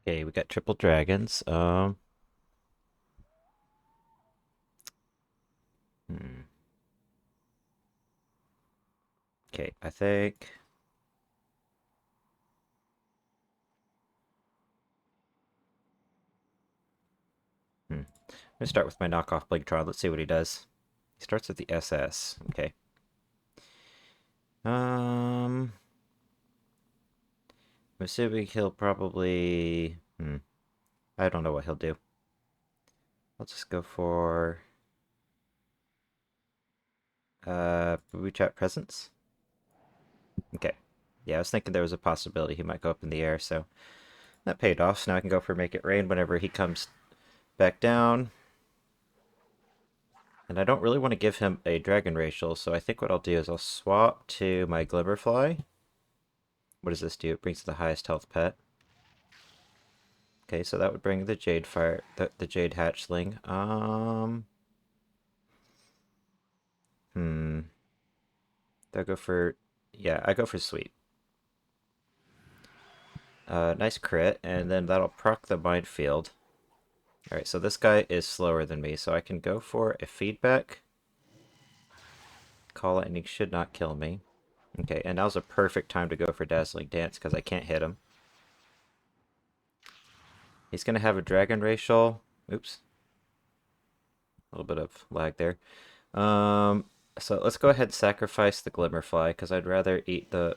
Okay, we got triple dragons. Hmm. Okay, I think. I'm gonna start with my knockoff Blinktron. Let's see what he does. He starts with the SS. Okay. I'm assuming he'll probably. I don't know what he'll do. I'll just go for Booby Chat Presence. Okay. Yeah, I was thinking there was a possibility he might go up in the air, so that paid off. So now I can go for Make It Rain whenever he comes back down. And I don't really want to give him a Dragon Racial, so I think what I'll do is I'll swap to my Glimmerfly. What does this do? It brings the highest health pet. Okay, so that would bring the Jade Fire, the Jade Hatchling. Do I go for, yeah, I go for Sweep. Nice crit, and then that'll proc the Minefield. Alright, so this guy is slower than me, so I can go for a Feedback. Call Lightning should not kill me. Okay, and now's a perfect time to go for Dazzling Dance, because I can't hit him. He's going to have a Dragon Racial. Oops. A little bit of lag there. So let's go ahead and sacrifice the Glimmerfly, because I'd rather eat the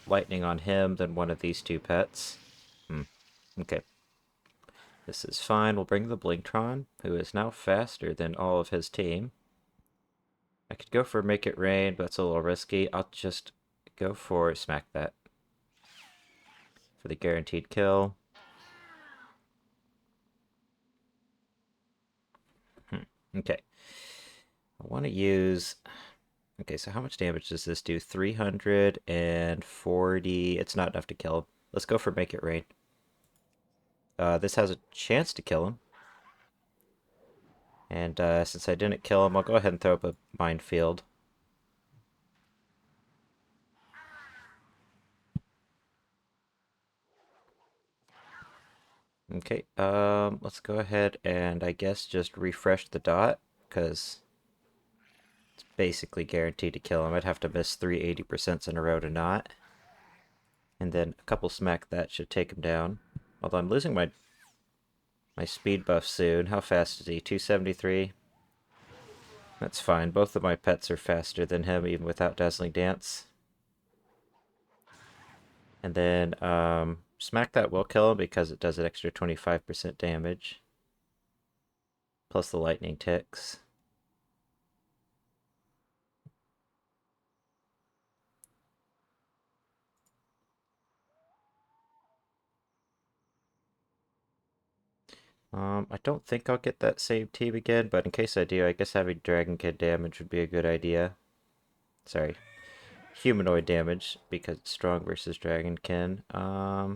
lightning on him than one of these two pets. Okay. This is fine. We'll bring the Blinktron, who is now faster than all of his team. I could go for Make It Rain, but it's a little risky. I'll just go for Smack That for the guaranteed kill. Okay. I want to use... Okay, so how much damage does this do? 340. It's not enough to kill him. Let's go for Make It Rain. This has a chance to kill him. And since I didn't kill him, I'll go ahead and throw up a minefield. Okay, let's go ahead and I guess just refresh the dot, because it's basically guaranteed to kill him. I'd have to miss 380% in a row to not. And then a couple smack that should take him down. Although I'm losing my speed buff soon. How fast is he? 273? That's fine. Both of my pets are faster than him, even without Dazzling Dance. And then Smack That will kill him because it does an extra 25% damage. Plus the lightning ticks. I don't think I'll get that same team again, but in case I do, I guess having Dragon Kid damage would be a good idea. Sorry. Humanoid damage, because it's strong versus Dragonkin. Hmm.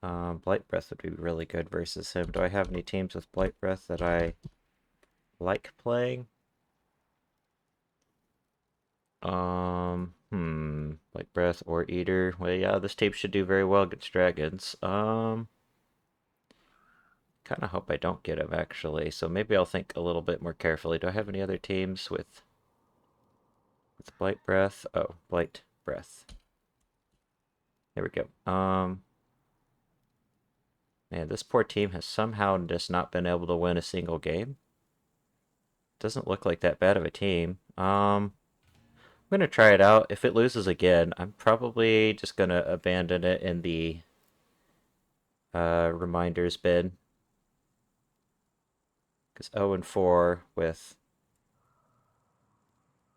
Blight Breath would be really good versus him. Do I have any teams with Blight Breath that I like playing? Blight Breath or Eater. Well, yeah, this team should do very well against dragons. Kind of hope I don't get him, actually. So maybe I'll think a little bit more carefully. Do I have any other teams with Blight Breath? Oh, Blight Breath. There we go. Man, this poor team has somehow just not been able to win a single game. Doesn't look like that bad of a team. I'm gonna try it out. If it loses again, I'm probably just gonna abandon it in the reminders bin. Because 0 and 4 with,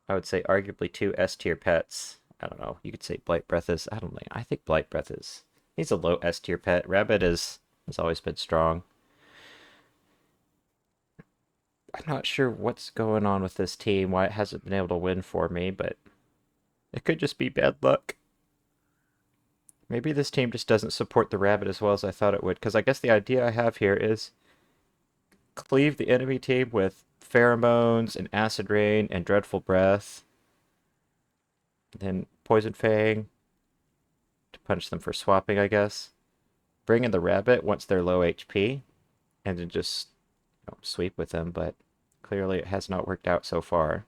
I would say, arguably two S tier pets. I don't know. You could say Blight Breath is. I don't know. I think Blight Breath is. He's a low S tier pet. Rabbit has always been strong. I'm not sure what's going on with this team, why it hasn't been able to win for me, but it could just be bad luck. Maybe this team just doesn't support the rabbit as well as I thought it would, because I guess the idea I have here is cleave the enemy team with pheromones and acid rain and dreadful breath. Then Poison Fang to punish them for swapping, I guess. Bring in the rabbit once they're low HP, and then just sweep with them, but clearly it has not worked out so far.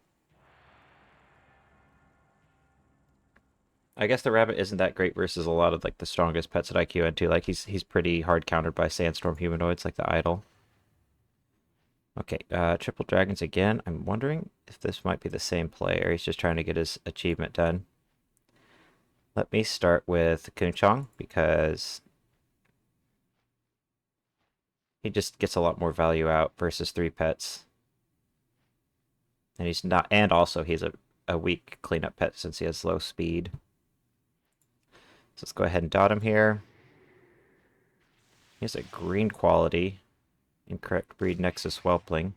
I guess the rabbit isn't that great versus a lot of like the strongest pets at IQN2. Like he's pretty hard countered by sandstorm humanoids like the idol. Okay, triple dragons again. I'm wondering if this might be the same player. He's just trying to get his achievement done. Let me start with Kunchong because he just gets a lot more value out versus 3 pets. And he's not, and also he's a weak cleanup pet since he has low speed. So let's go ahead and dot him here. He has a green quality. Incorrect breed Nexus Whelpling.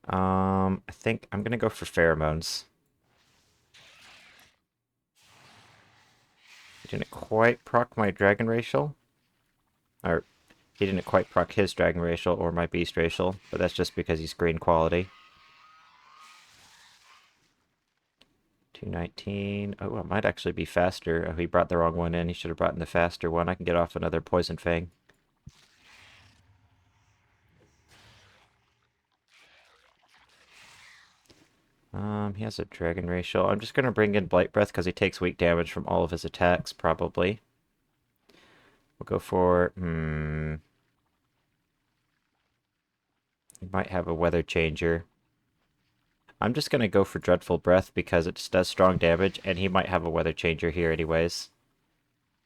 I think I'm gonna go for pheromones. He didn't quite proc my dragon racial. Or he didn't quite proc his dragon racial or my beast racial, but that's just because he's green quality. 219. Oh, it might actually be faster. Oh, he brought the wrong one in. He should have brought in the faster one. I can get off another Poison Fang. He has a dragon racial. I'm just gonna bring in Blight Breath because he takes weak damage from all of his attacks, probably. We'll go for he might have a weather changer. I'm just gonna go for Dreadful Breath because it just does strong damage, and he might have a weather changer here anyways.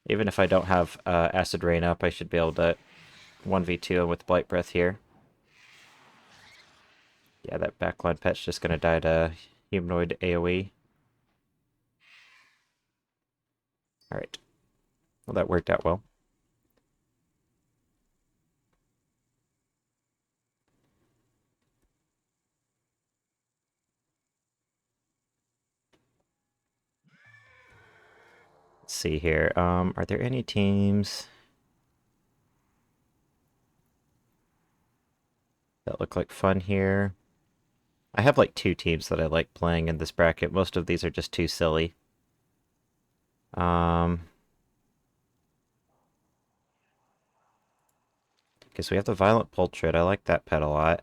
Even if I don't have Acid Rain up, I should be able to 1v2 him with Blight Breath here. Yeah, that backline pet's just gonna die to humanoid AoE. Alright. Well, that worked out well. Let's see here. Are there any teams that look like fun here? I have like 2 teams that I like playing in this bracket. Most of these are just too silly. Because we have the Violent Poultrid. I like that pet a lot.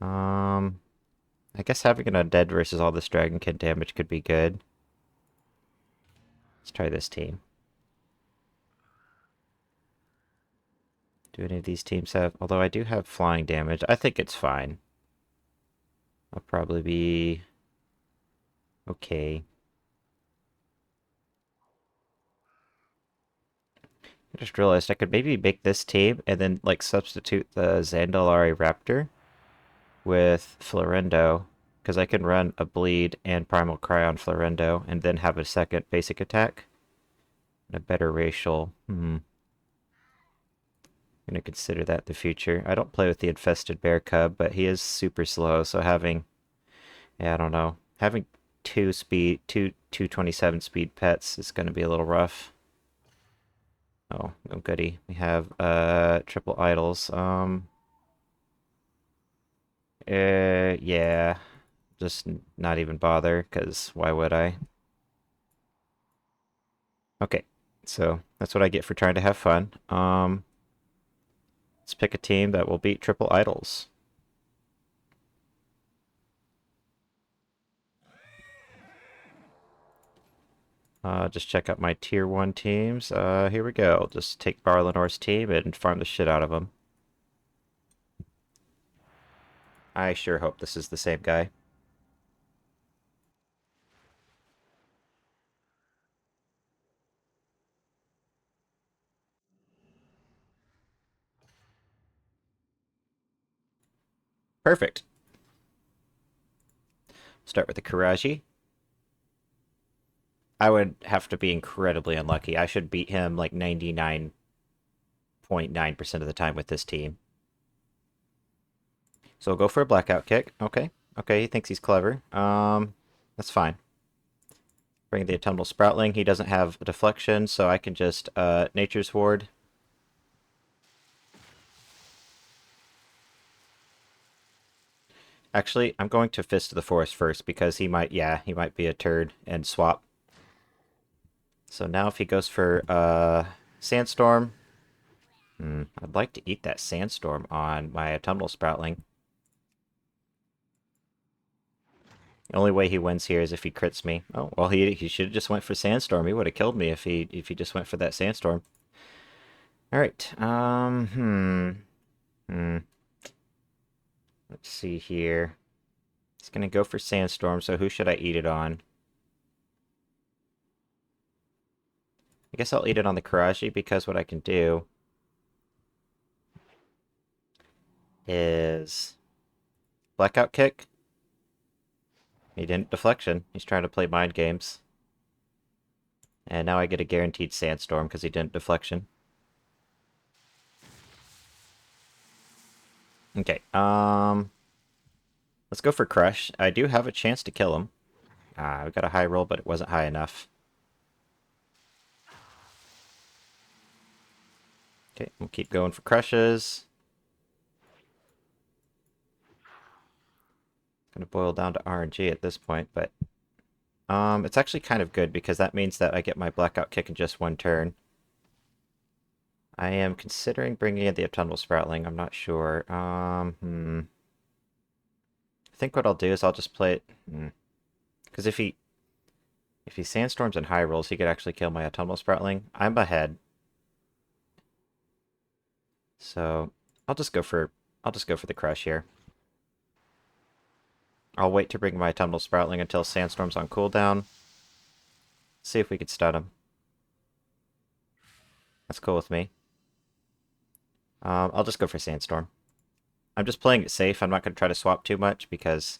I guess having an undead versus all this dragonkin damage could be good. Let's try this team. Do any of these teams have... Although I do have flying damage. I think it's fine. I'll probably be... okay. I just realized I could maybe make this team and then like substitute the Zandalari Raptor with Florendo, because I can run a Bleed and Primal Cry on Florendo and then have a second basic attack. And a better racial. I'm gonna consider that in the future. I don't play with the Infested Bear Cub, but he is super slow, so having... yeah, I don't know. Having 227 speed pets is gonna be a little rough. Oh, no goody. We have triple idols. Yeah. Just not even bother, because why would I? Okay, so that's what I get for trying to have fun. Let's pick a team that will beat triple idols. Just check out my tier 1 teams. Here we go. Just take Barlinor's team and farm the shit out of them. I sure hope this is the same guy. Perfect. Start with the Karaji. I would have to be incredibly unlucky. I should beat him like 99.9% of the time with this team. So we'll go for a blackout kick. Okay. Okay, he thinks he's clever. That's fine. Bring the autumnal sproutling. He doesn't have a deflection, so I can just Nature's Ward. Actually, I'm going to Fist of the Forest first because he might, yeah, he might be a turd and swap. So now if he goes for Sandstorm, I'd like to eat that Sandstorm on my Autumnal Sproutling. The only way he wins here is if he crits me. Oh, well, he should have just went for Sandstorm. He would have killed me if he just went for that Sandstorm. All right. Let's see here. It's gonna go for Sandstorm. So who should I eat it on? I guess I'll eat it on the Karaji because what I can do is Blackout Kick. He didn't deflection. He's trying to play mind games. And now I get a guaranteed Sandstorm because he didn't deflection. Okay, let's go for Crush. I do have a chance to kill him. We got a high roll, but it wasn't high enough. Okay, we'll keep going for Crushes. Gonna boil down to RNG at this point, but it's actually kind of good because that means that I get my Blackout Kick in just one turn. I am considering bringing in the Autumnal Sproutling. I'm not sure. I think what I'll do is I'll just play it. Because if he Sandstorms and high rolls, he could actually kill my Autumnal Sproutling. I'm ahead. So I'll just go for the Crush here. I'll wait to bring my Autumnal Sproutling until Sandstorm's on cooldown. See if we could stun him. That's cool with me. I'll just go for Sandstorm. I'm just playing it safe. I'm not going to try to swap too much because...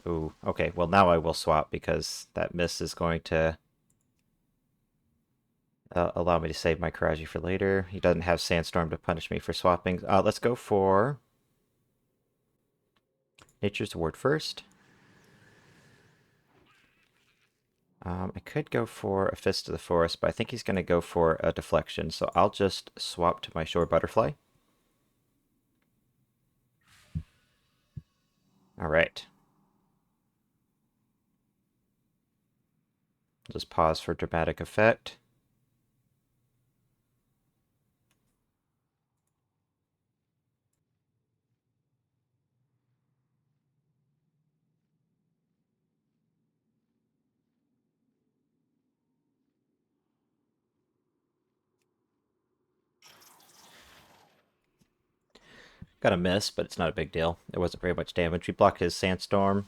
Ooh, okay. Well, now I will swap because that miss is going to allow me to save my Karaji for later. He doesn't have Sandstorm to punish me for swapping. Let's go for Nature's Ward first. I could go for a Fist of the Forest, but I think he's going to go for a deflection, so I'll just swap to my Shore Butterfly. Alright. Just pause for dramatic effect. Got a miss, but it's not a big deal. It wasn't very much damage. We block his Sandstorm.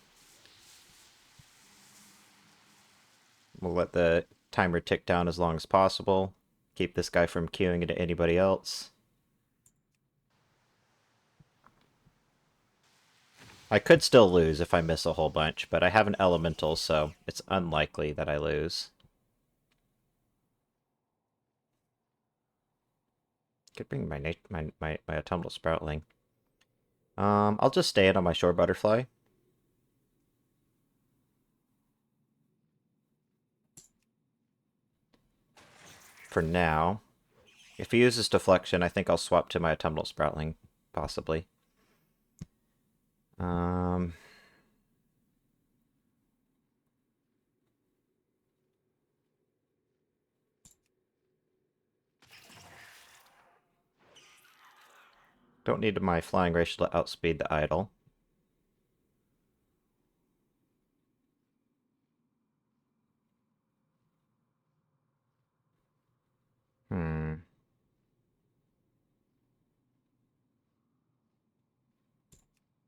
We'll let the timer tick down as long as possible. Keep this guy from queuing into anybody else. I could still lose if I miss a whole bunch, but I have an Elemental, so it's unlikely that I lose. Could bring my Autumnal Sproutling. I'll just stay in on my Shore Butterfly. For now. If he uses Deflection, I think I'll swap to my Autumnal Sproutling, possibly. Don't need my Flying Ratio to outspeed the Idol.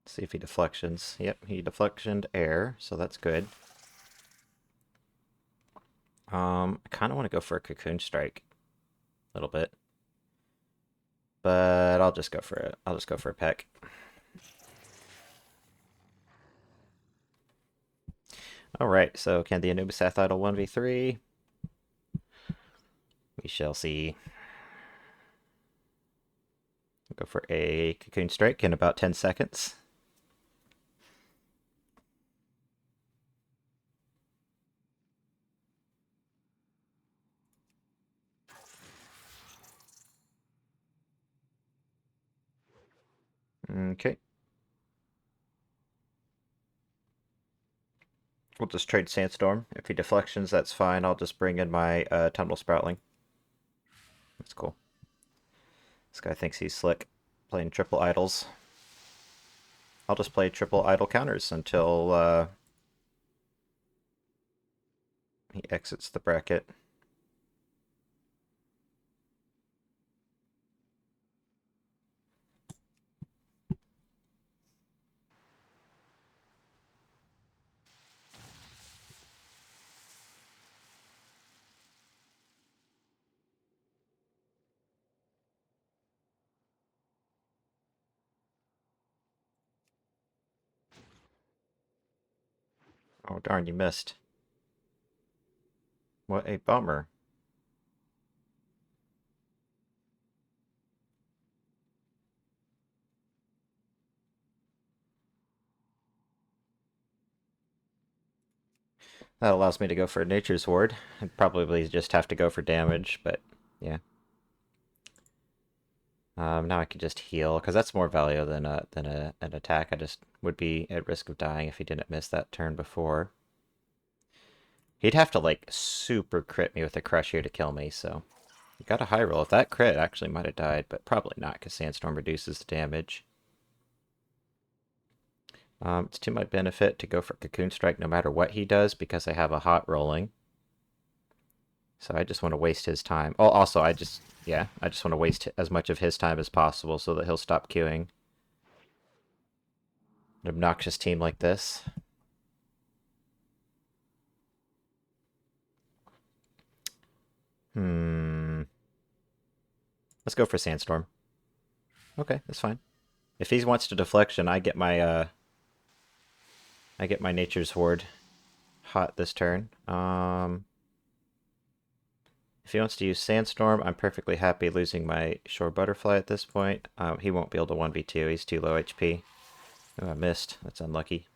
See if he deflections. Yep, he deflectioned air, so that's good. I kind of want to go for a Cocoon Strike a little bit. But I'll just go for it. I'll just go for a peck. Alright, so can the Anubisath Idol 1v3? We shall see. I'll go for a Cocoon Strike in about 10 seconds. Okay. We'll just trade Sandstorm. If he deflections, that's fine. I'll just bring in my Tunnel Sproutling. That's cool. This guy thinks he's slick, playing triple idols. I'll just play triple idol counters until he exits the bracket. Oh darn, you missed. What a bummer. That allows me to go for a Nature's Ward. I'd probably just have to go for damage, but yeah. Now I can just heal, because that's more value than an attack. I just would be at risk of dying if he didn't miss that turn before. He'd have to, like, super crit me with a Crush here to kill me, so... You got a high roll. If that crit, actually might have died, but probably not, because Sandstorm reduces the damage. It's to my benefit to go for Cocoon Strike no matter what he does, because I have a hot rolling. So I just want to waste his time. Oh, also, I just want to waste as much of his time as possible so that he'll stop queuing. An obnoxious team like this. Let's go for Sandstorm. Okay, that's fine. If he wants to deflection, I get my Nature's Horde hot this turn. If he wants to use Sandstorm, I'm perfectly happy losing my Shore Butterfly at this point. He won't be able to 1v2. He's too low HP. Oh, I missed. That's unlucky.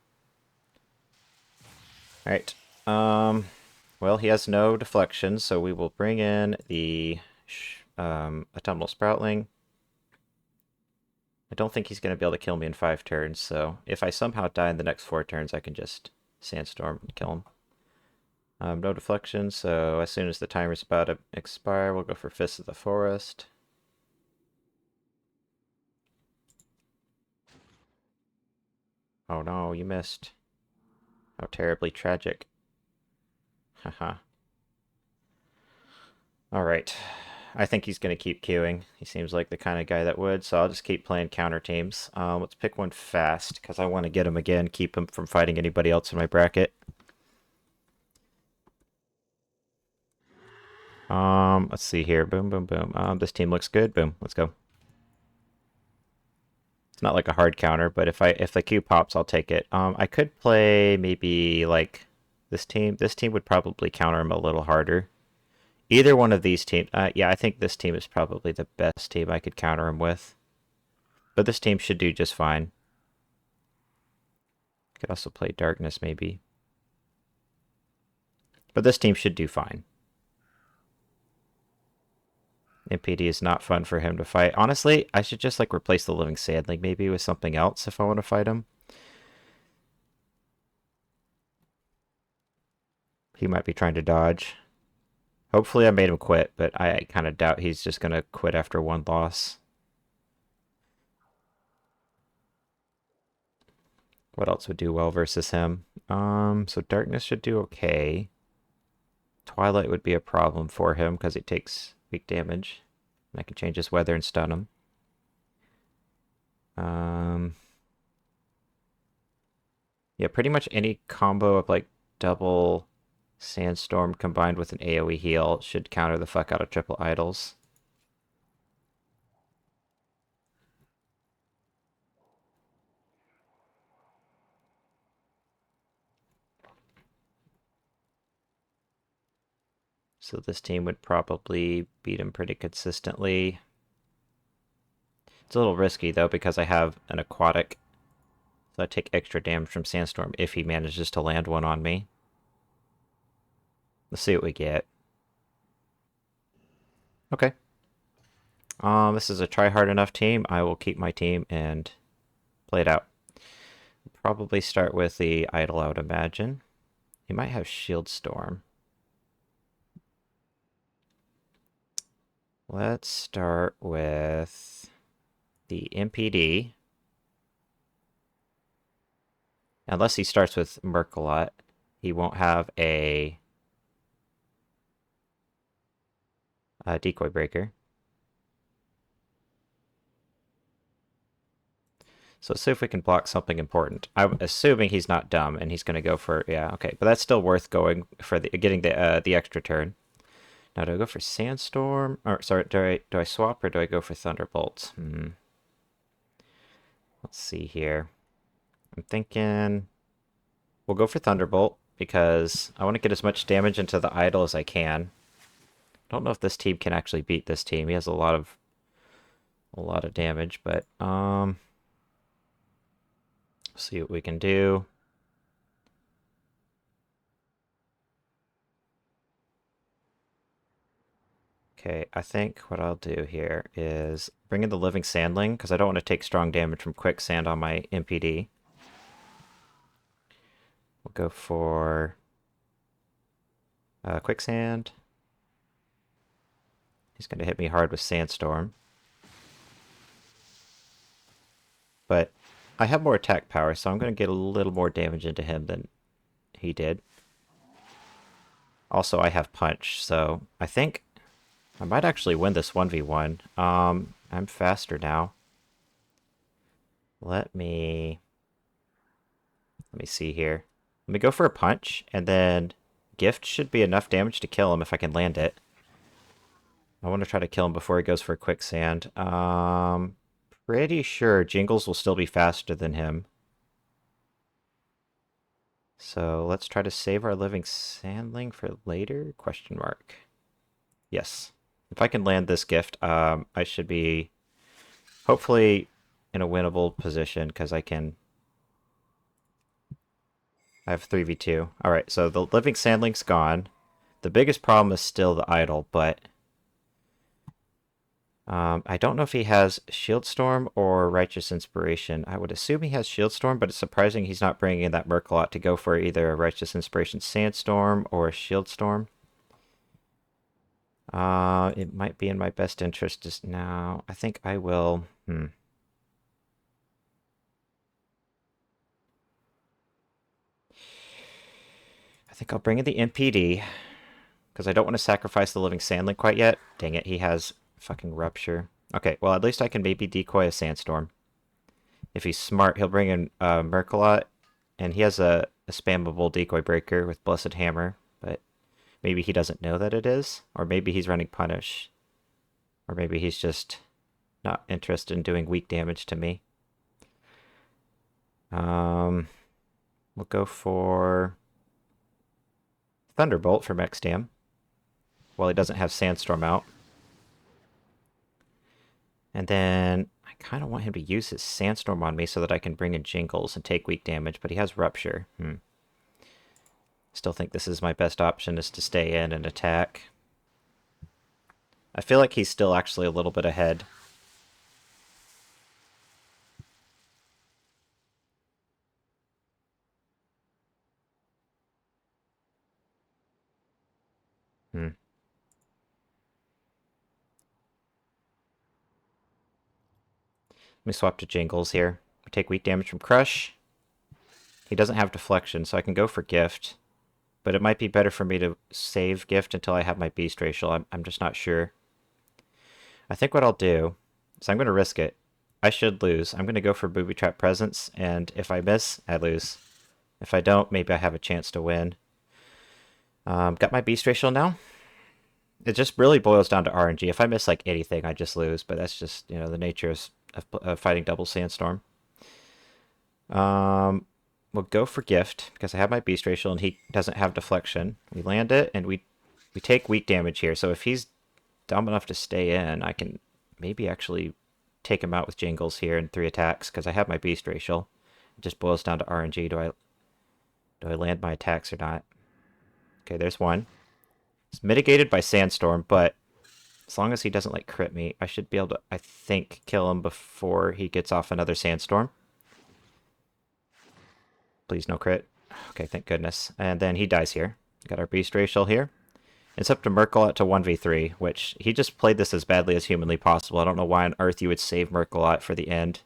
Alright. Well, he has no deflection, so we will bring in the Autumnal Sproutling. I don't think he's going to be able to kill me in 5 turns, so if I somehow die in the next 4 turns, I can just Sandstorm and kill him. No deflection, so as soon as the timer's about to expire, we'll go for Fist of the Forest. Oh no, you missed. How terribly tragic. Haha. Alright. I think he's going to keep queuing. He seems like the kind of guy that would, so I'll just keep playing counter teams. Let's pick one fast, because I want to get him again, keep him from fighting anybody else in my bracket. Let's see here. Boom, boom, boom. This team looks good. Boom, let's go. It's not like a hard counter, but if the queue pops, I'll take it. I could play maybe like this team. This team would probably counter him a little harder. Either one of these teams. Yeah, I think this team is probably the best team I could counter him with. But this team should do just fine. Could also play Darkness maybe. But this team should do fine. MPD is not fun for him to fight. Honestly, I should just like replace the Living Sandling maybe with something else if I want to fight him. He might be trying to dodge. Hopefully I made him quit, but I kind of doubt he's just going to quit after one loss. What else would do well versus him? So Darkness should do okay. Twilight would be a problem for him because it takes weak damage. And I can change his weather and stun him. Yeah, pretty much any combo of like double Sandstorm combined with an AoE heal should counter the fuck out of triple idols. So this team would probably beat him pretty consistently. It's a little risky though because I have an aquatic. So I take extra damage from Sandstorm if he manages to land one on me. Let's see what we get. Okay. This is a try hard enough team. I will keep my team and Play it out. Probably start with the idol, I would imagine. He might have Shield Storm. Let's start with the MPD. Unless he starts with Mercolot, he won't have a decoy breaker. So let's see if we can block something important. I'm assuming he's not dumb and he's going to go for, yeah, okay. But that's still worth going for getting the extra turn. Now, do I go for Sandstorm? Or, sorry, do I swap or do I go for Thunderbolt? Let's see here. I'm thinking we'll go for Thunderbolt because I want to get as much damage into the idol as I can. I don't know if this team can actually beat this team. He has a lot of damage, but see what we can do. Okay, I think what I'll do here is bring in the Living Sandling because I don't want to take strong damage from Quicksand on my MPD. We'll go for Quicksand. He's going to hit me hard with Sandstorm. But I have more attack power, so I'm going to get a little more damage into him than he did. Also, I have Punch, so I think I might actually win this 1v1. I'm faster now. Let me see here. Let me go for a punch, and then Gift should be enough damage to kill him if I can land it. I want to try to kill him before he goes for Quicksand. Pretty sure Jingles will still be faster than him. So let's try to save our Living Sandling for later? Question mark. Yes. If I can land this gift, I should be hopefully in a winnable position because I have 3v2. Alright, so the Living Sandling's gone. The biggest problem is still the idol, but I don't know if he has Shield Storm or Righteous Inspiration. I would assume he has Shield Storm, but it's surprising he's not bringing in that Mercolot to go for either a Righteous Inspiration Sandstorm or a Shield Storm. It might be in my best interest just now. I think I will. I think I'll bring in the MPD because I don't want to sacrifice the Living Sandling quite yet. Dang it, he has fucking Rupture. Okay, well, at least I can maybe decoy a Sandstorm. If he's smart, he'll bring in Mercolot, and he has a spammable decoy breaker with Blessed Hammer, but maybe he doesn't know that it is, or maybe he's running Punish, or maybe he's just not interested in doing weak damage to me. We'll go for Thunderbolt for max dam, while he doesn't have Sandstorm out. And then I kind of want him to use his Sandstorm on me so that I can bring in Jingles and take weak damage, but he has Rupture. Still think this is my best option, is to stay in and attack. I feel like he's still actually a little bit ahead. Let me swap to Jingles here. I take weak damage from Crush. He doesn't have Deflection, so I can go for Gift. But it might be better for me to save Gift until I have my Beast Racial. I'm just not sure. I think what I'll do is I'm going to risk it. I should lose. I'm going to go for Booby Trap Presence, and if I miss, I lose. If I don't, maybe I have a chance to win. Got my Beast Racial now. It just really boils down to RNG. If I miss like anything, I just lose, but that's just, the nature of fighting double Sandstorm. We'll go for Gift because I have my Beast Racial and he doesn't have Deflection. We land it and we take weak damage here. So if he's dumb enough to stay in, I can maybe actually take him out with Jingles here in 3 attacks because I have my Beast Racial. It just boils down to RNG. Do I land my attacks or not? Okay, there's one. It's mitigated by Sandstorm, but as long as he doesn't crit me, I should be able to, I think, kill him before he gets off another Sandstorm. Please no crit. Okay, thank goodness. And then he dies here. Got our beast racial here. It's up to Merkelot to 1v3, which he just played this as badly as humanly possible. I don't know why on earth you would save Merkelot for the end.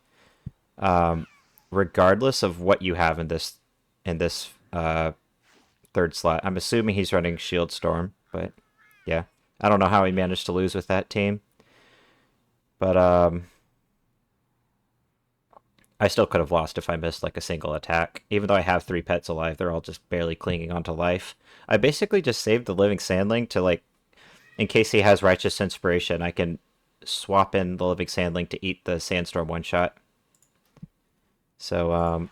Regardless of what you have in this third slot. I'm assuming he's running Shield Storm, but yeah. I don't know how he managed to lose with that team. But I still could have lost if I missed like a single attack. Even though I have 3 pets alive, they're all just barely clinging onto life. I basically just saved the Living Sandling to like, in case he has Righteous Inspiration, I can swap in the Living Sandling to eat the Sandstorm one shot. So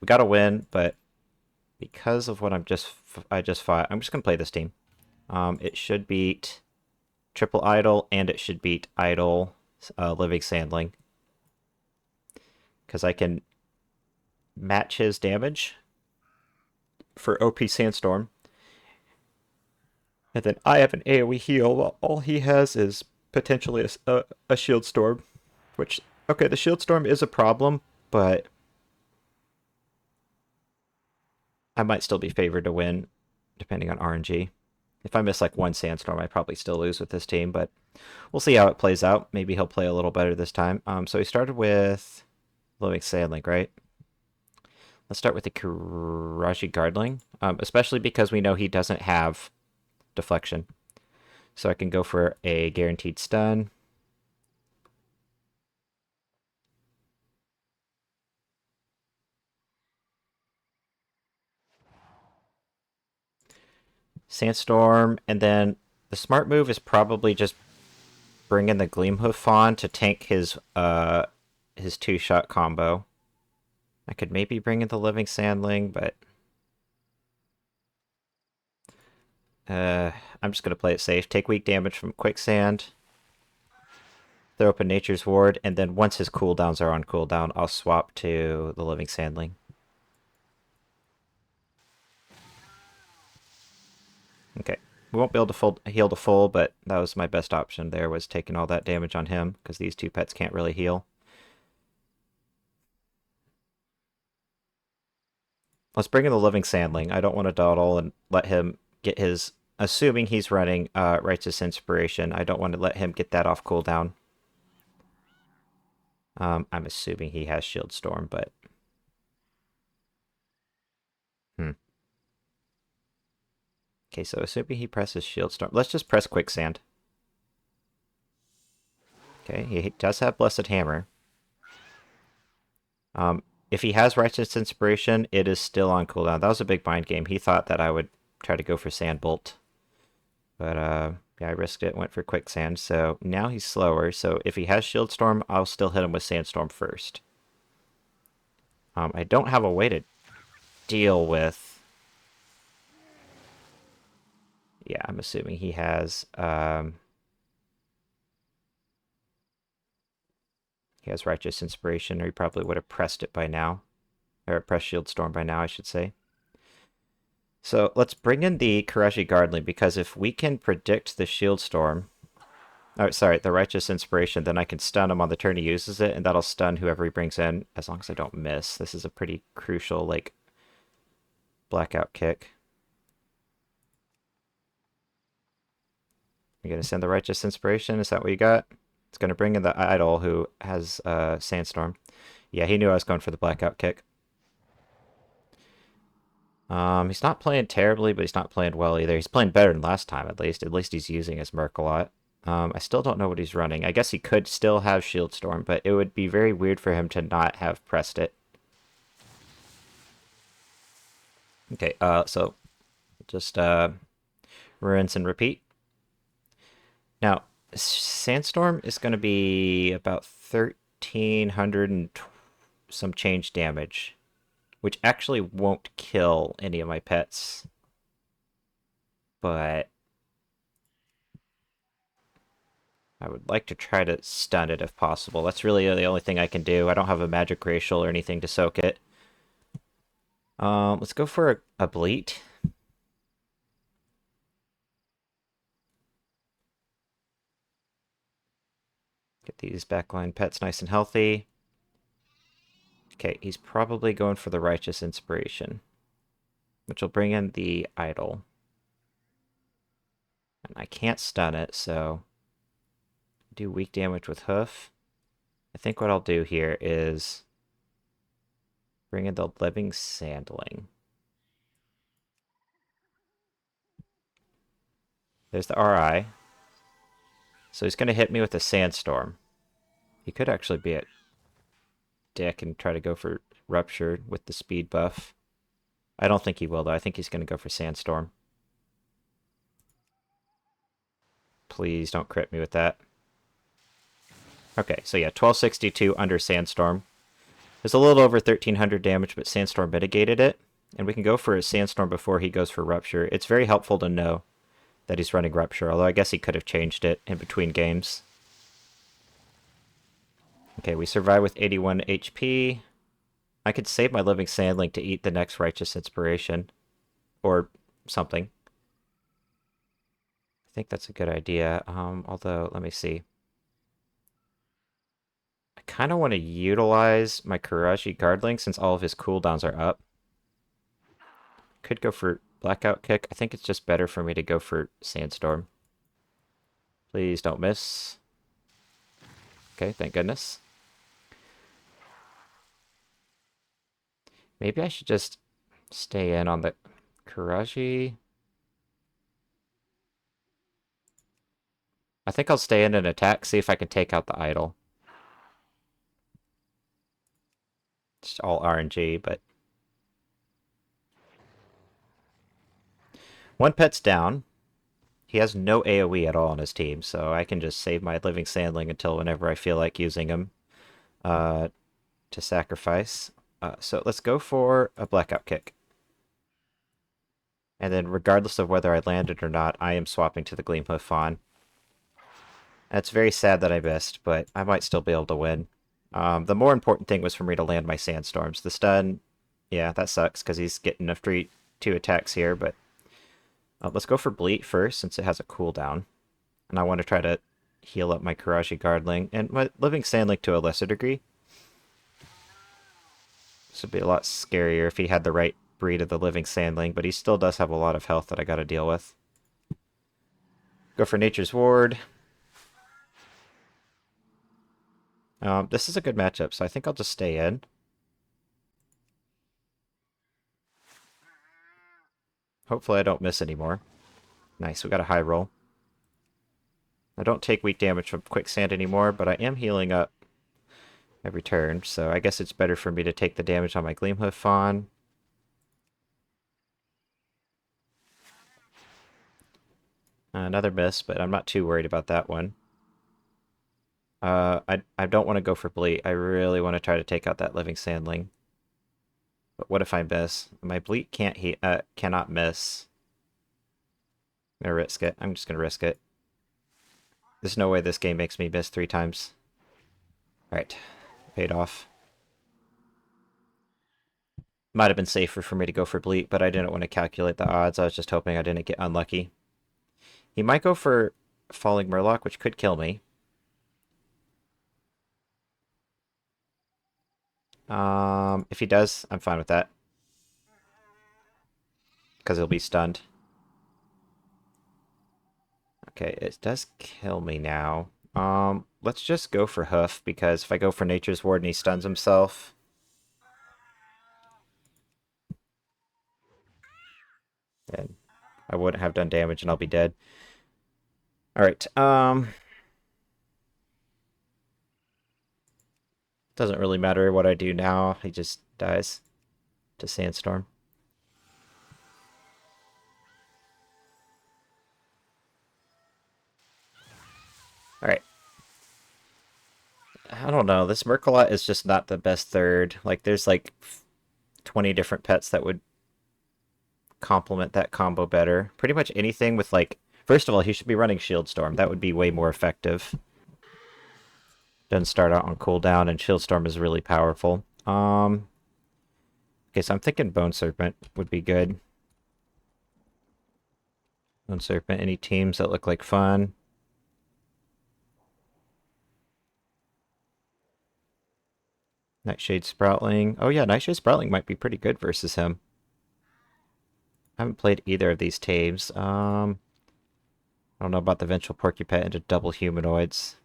we got to win, but because of what I just fought, I'm just gonna play this team. It should beat Triple Idol and it should beat Idol Living Sandling. Because I can match his damage for OP Sandstorm. And then I have an AoE heal, while all he has is potentially a Shield Storm. Which, okay, the Shield Storm is a problem, but I might still be favored to win, depending on RNG. If I miss like one Sandstorm, I probably still lose with this team, but we'll see how it plays out. Maybe he'll play a little better this time. So he started with Living Sandling, right? Let's start with the Karaji Guardling, especially because we know he doesn't have deflection. So I can go for a guaranteed stun. Sandstorm, and then the smart move is probably just bring in the Gleamhoof Fawn to tank his 2-shot combo. I could maybe bring in the Living Sandling, but I'm just gonna play it safe. Take weak damage from Quicksand. Throw up a Nature's Ward, and then once his cooldowns are on cooldown, I'll swap to the Living Sandling. Okay. We won't be able to heal the full, but that was my best option there, was taking all that damage on him, because these 2 pets can't really heal. Let's bring in the Living Sandling. I don't want to dawdle and let him get his... Assuming he's running Righteous Inspiration, I don't want to let him get that off cooldown. I'm assuming he has Shield Storm, but... Okay, so assuming he presses Shield Storm... Let's just press Quicksand. Okay, he does have Blessed Hammer. If he has Righteous Inspiration, it is still on cooldown. That was a big mind game. He thought that I would try to go for Sandbolt. But, yeah, I risked it, went for Quicksand. So now he's slower. So if he has Shield Storm, I'll still hit him with Sandstorm first. I don't have a way to deal with... Yeah, I'm assuming he has... He has Righteous Inspiration, or he probably would have pressed it by now. Or pressed Shield Storm by now, I should say. So let's bring in the Karaji Guardling, because if we can predict the Shield Storm... Oh, sorry, the Righteous Inspiration, then I can stun him on the turn he uses it, and that'll stun whoever he brings in, as long as I don't miss. This is a pretty crucial, like, blackout kick. You're going to send the Righteous Inspiration? Is that what you got? It's going to bring in the Idol, who has Sandstorm. Yeah, he knew I was going for the blackout kick. He's not playing terribly, but he's not playing well either. He's playing better than last time, at least. At least he's using his Merc a lot. I still don't know what he's running. I guess he could still have Shield Storm, but it would be very weird for him to not have pressed it. Okay, so just rinse and repeat. Now, Sandstorm is going to be about 1,300 and some change damage, which actually won't kill any of my pets. But I would like to try to stun it if possible. That's really the only thing I can do. I don't have a magic racial or anything to soak it. Let's go for a bleat. Get these backline pets nice and healthy. Okay, he's probably going for the Righteous Inspiration, which will bring in the Idol. And I can't stun it, so do weak damage with Hoof. I think what I'll do here is bring in the Living Sandling. There's the RI. So he's going to hit me with a Sandstorm. He could actually be a dick and try to go for Rupture with the speed buff. I don't think he will, though. I think he's going to go for Sandstorm. Please don't crit me with that. Okay, so yeah, 1262 under Sandstorm. It's a little over 1300 damage, but Sandstorm mitigated it. And we can go for a Sandstorm before he goes for Rupture. It's very helpful to know that he's running Rupture, although I guess he could have changed it in between games. Okay, we survive with 81 HP. I could save my Living Sandling to eat the next Righteous Inspiration. Or something. I think that's a good idea. Although, let me see. I kind of want to utilize my Kuraji Guardling since all of his cooldowns are up. Could go for Blackout Kick. I think it's just better for me to go for Sandstorm. Please don't miss. Okay, thank goodness. Maybe I should just stay in on the Kuraji. I think I'll stay in and attack, see if I can take out the idol. It's all RNG, but... One pet's down. He has no AoE at all on his team, so I can just save my Living Sandling until whenever I feel like using him to sacrifice. So let's go for a Blackout Kick. And then regardless of whether I landed or not, I am swapping to the Gleamhoof Fawn. It's very sad that I missed, but I might still be able to win. The more important thing was for me to land my Sandstorms. The stun, yeah, that sucks because he's getting a free 2 attacks here, but let's go for Bleat first since it has a cooldown. And I want to try to heal up my Kuraji Guardling and my Living Sandling to a lesser degree. This would be a lot scarier if he had the right breed of the Living Sandling, but he still does have a lot of health that I got to deal with. Go for Nature's Ward. This is a good matchup, so I think I'll just stay in. Hopefully I don't miss anymore. Nice, we got a high roll. I don't take weak damage from Quicksand anymore, but I am healing up every turn, so I guess it's better for me to take the damage on my Gleamhoof Fawn. Another miss, but I'm not too worried about that one. I don't want to go for Bleat. I really want to try to take out that Living Sandling. But what if I miss? My Bleat cannot miss. I'm gonna risk it. I'm just gonna risk it. There's no way this game makes me miss 3 times. Alright. Paid off. Might have been safer for me to go for Bleat, but I didn't want to calculate the odds. I was just hoping I didn't get unlucky. He might go for Falling Murloc, which could kill me. If he does, I'm fine with that. Because he'll be stunned. Okay, it does kill me now. Let's just go for Hoof, because if I go for Nature's Ward and he stuns himself... then I wouldn't have done damage and I'll be dead. Alright, doesn't really matter what I do now, he just dies to Sandstorm. Alright. I don't know, this Mercolot is just not the best third. Like, there's like 20 different pets that would complement that combo better. Pretty much anything with like... First of all, he should be running Shield Storm. That would be way more effective. Doesn't start out on cooldown, and Shield Storm is really powerful. Okay, so I'm thinking Bone Serpent would be good. Bone Serpent, any teams that look like fun? Nightshade Sproutling. Oh yeah, Nightshade Sproutling might be pretty good versus him. I haven't played either of these tames. I don't know about the Vengeful Porcupine into double humanoids.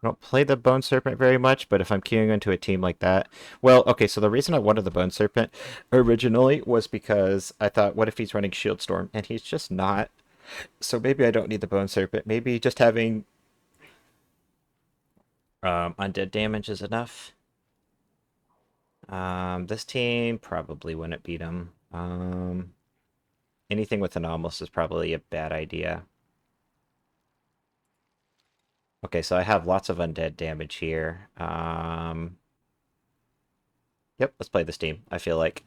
I don't play the Bone Serpent very much, but if I'm queuing into a team like that... Well, okay, so the reason I wanted the Bone Serpent originally was because I thought, what if he's running Shield Storm? And he's just not. So maybe I don't need the Bone Serpent. Maybe just having undead damage is enough. This team probably wouldn't beat him. Anything with Anomalous is probably a bad idea. Okay, so I have lots of undead damage here. Yep, let's play this team. I feel like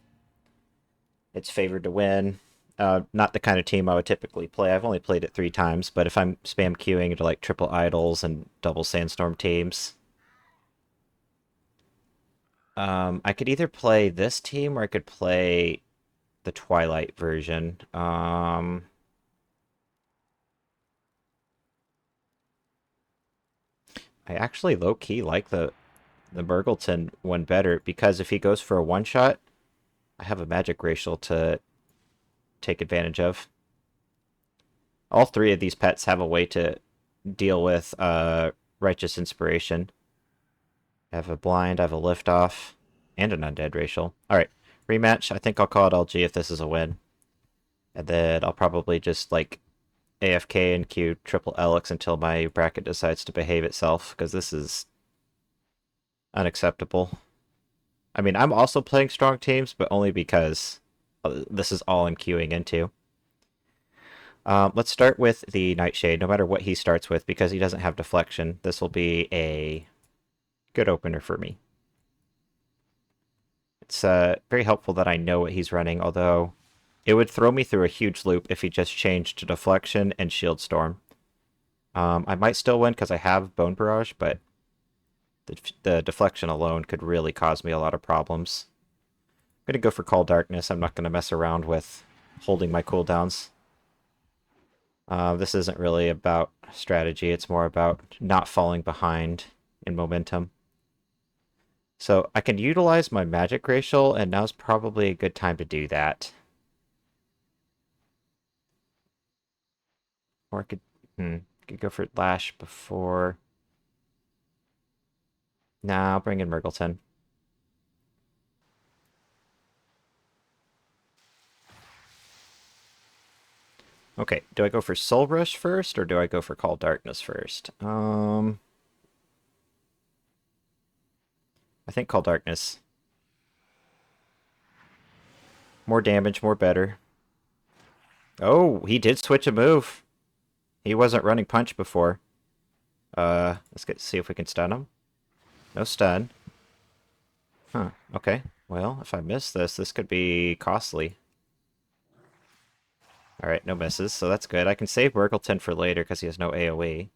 it's favored to win. Not the kind of team I would typically play. I've only played it 3 times, but if I'm spam queuing into like triple idols and double sandstorm teams, I could either play this team or I could play the Twilight version. I actually low-key like the Burgleton one better because if he goes for a one-shot, I have a magic racial to take advantage of. All 3 of these pets have a way to deal with Righteous Inspiration. I have a blind, I have a liftoff, and an undead racial. Alright, rematch. I think I'll call it LG if this is a win. And then I'll probably just like AFK and queue triple Elix until my bracket decides to behave itself, because this is unacceptable. I mean, I'm also playing strong teams, but only because this is all I'm queuing into. Let's start with the Nightshade, no matter what he starts with, because he doesn't have deflection. This will be a good opener for me. It's very helpful that I know what he's running, although it would throw me through a huge loop if he just changed to deflection and shield storm. I might still win because I have Bone Barrage, but the deflection alone could really cause me a lot of problems. I'm going to go for Call Darkness. I'm not going to mess around with holding my cooldowns. This isn't really about strategy. It's more about not falling behind in momentum. So I can utilize my magic racial, and now's probably a good time to do that. Or I could go for Lash before... Nah, I'll bring in Murgleton. Okay, do I go for Soul Rush first, or do I go for Call Darkness first? I think Call Darkness. More damage, more better. Oh, he did switch a move. He wasn't running Punch before. See if we can stun him. No stun. Huh, okay. Well, if I miss this, this could be costly. Alright, no misses, so that's good. I can save Murgleton for later because he has no AoE.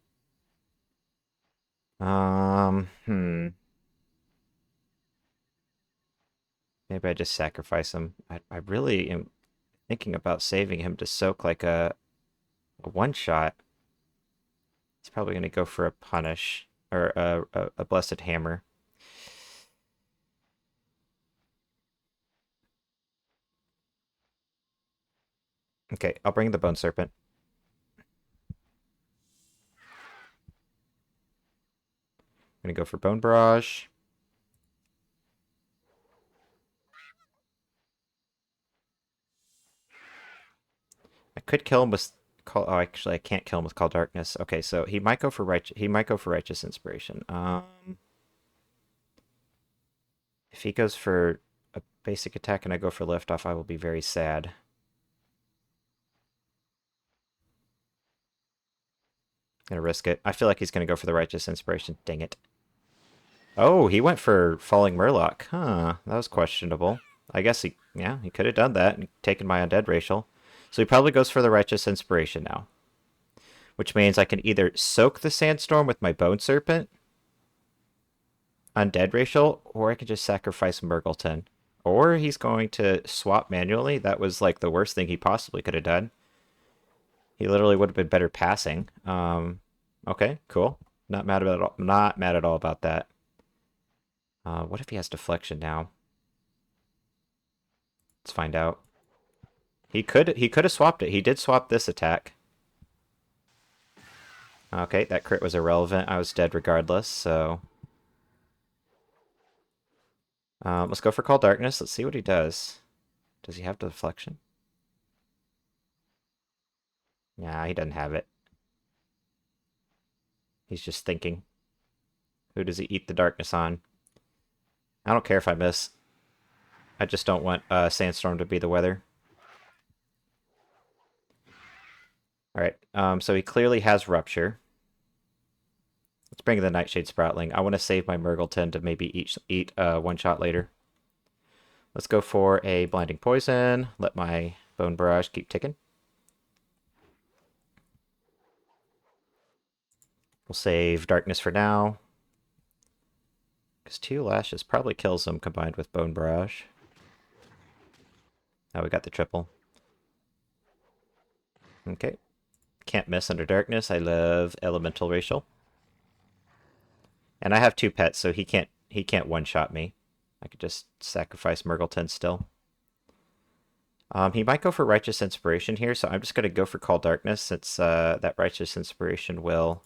Maybe I just sacrifice him. I really am thinking about saving him to soak like a one-shot. He's probably going to go for a punish, or a Blessed Hammer. Okay, I'll bring the Bone Serpent. I'm going to go for Bone Barrage. I could kill him with Call. Oh, actually, I can't kill him with Call Darkness. Okay, so he might go for Righteous Inspiration. If he goes for a basic attack and I go for Liftoff, I will be very sad. Gonna risk it. I feel like he's gonna go for the Righteous Inspiration. Dang it. Oh, he went for Falling Murloc. Huh, that was questionable. I guess he could have done that and taken my Undead Racial. So he probably goes for the Righteous Inspiration now. Which means I can either soak the Sandstorm with my Bone Serpent, Undead Racial, or I can just sacrifice Murgleton. Or he's going to swap manually. That was like the worst thing he possibly could have done. He literally would have been better passing. Okay, cool. Not mad at all about that. What if he has deflection now? Let's find out. He could have swapped it. He did swap this attack. Okay, that crit was irrelevant. I was dead regardless, so... let's go for Call Darkness. Let's see what he does. Does he have deflection? Nah, he doesn't have it. He's just thinking. Who does he eat the darkness on? I don't care if I miss. I just don't want Sandstorm to be the weather. Alright, so he clearly has Rupture. Let's bring in the Nightshade Sproutling. I want to save my Murgleton to maybe eat one shot later. Let's go for a Blinding Poison. Let my Bone Barrage keep ticking. We'll save Darkness for now. Because 2 Lashes probably kills him combined with Bone Barrage. Oh, we got the triple. Okay. Can't miss under Darkness. I love Elemental Racial. And I have 2 pets, so he can't one-shot me. I could just sacrifice Murgleton still. He might go for Righteous Inspiration here, so I'm just going to go for Call Darkness, since that Righteous Inspiration will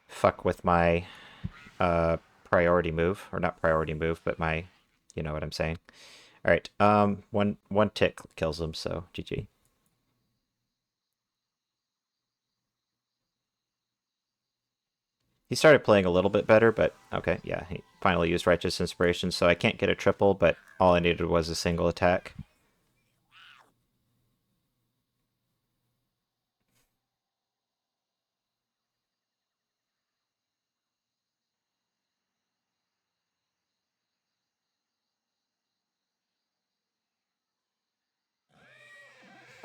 fuck with my priority move. Or not priority move, but my... You know what I'm saying. Alright, one tick kills him, so GG. He started playing a little bit better, but okay, yeah, he finally used Righteous Inspiration, so I can't get a triple, but all I needed was a single attack.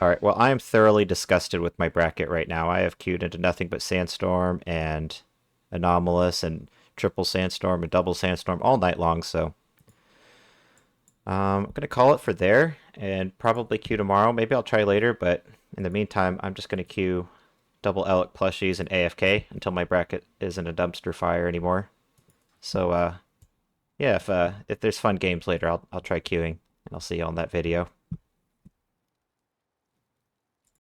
Alright, well, I am thoroughly disgusted with my bracket right now. I have queued into nothing but Sandstorm and Anomalous and Triple Sandstorm and Double Sandstorm all night long, so... I'm going to call it for there, and probably queue tomorrow. Maybe I'll try later, but in the meantime, I'm just going to queue Double Elec plushies and AFK until my bracket isn't a dumpster fire anymore. So, yeah, if there's fun games later, I'll try queuing, and I'll see you on that video.